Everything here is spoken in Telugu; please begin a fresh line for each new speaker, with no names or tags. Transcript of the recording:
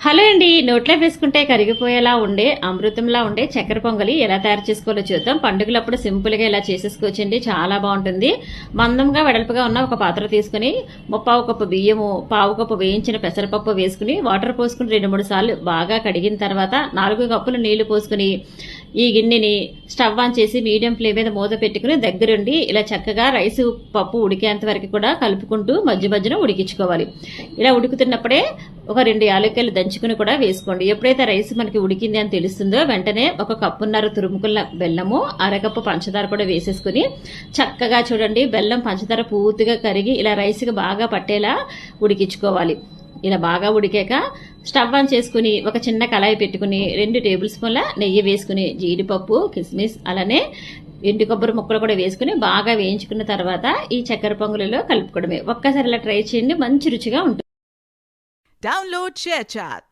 హలో అండి. నోట్లో వేసుకుంటే కరిగిపోయేలా ఉండే అమృతంలా ఉండే చక్కెర పొంగలి ఎలా తయారు చేసుకోవాలో చూద్దాం. పండుగలప్పుడు సింపుల్ గా ఇలా చేసేసుకోవచ్చండి, చాలా బాగుంటుంది. మందంగా వెడల్పుగా ఉన్న ఒక పాత్ర తీసుకుని ముప్పావు కప్పు బియ్యము, పావు కప్పు వేయించిన పెసరపప్పు వేసుకుని వాటర్ పోసుకుని 2-3 సార్లు బాగా కడిగిన తర్వాత 4 కప్పులు నీళ్లు పోసుకుని ఈ గిన్నెని స్టవ్ ఆన్ చేసి మీడియం ఫ్లేమ్ మీద మూత పెట్టుకుని దగ్గరుండి ఇలా చక్కగా రైస్ పప్పు ఉడికేంత వరకు కూడా కలుపుకుంటూ మధ్య మధ్యన ఉడికించుకోవాలి. ఇలా ఉడుకుతున్నప్పుడే ఒక 2 యాలక్కాయలు దంచుకుని కూడా వేసుకోండి. ఎప్పుడైతే రైస్ మనకి ఉడికింది అని తెలుస్తుందో వెంటనే 1 కప్పున్నర తురుముకున్న బెల్లము, అరకప్పు పంచదార కూడా వేసేసుకుని చక్కగా చూడండి బెల్లం పంచదార పూర్తిగా కరిగి ఇలా రైస్కి బాగా పట్టేలా ఉడికించుకోవాలి. ఇలా బాగా ఉడికాక స్టవ్ ఆన్ చేసుకుని ఒక చిన్న కళాయి పెట్టుకుని 2 టేబుల్ స్పూన్ల నెయ్యి వేసుకుని జీడిపప్పు, కిస్మిస్ అలానే ఎండు కొబ్బరి ముక్కలు కూడా వేసుకుని బాగా వేయించుకున్న తర్వాత ఈ చక్కెర పొంగలిలో కలుపుకోవడమే. ఒక్కసారి ఇలా ట్రై చేయండి, మంచి రుచిగా ఉంటుంది.
Download ShareChat.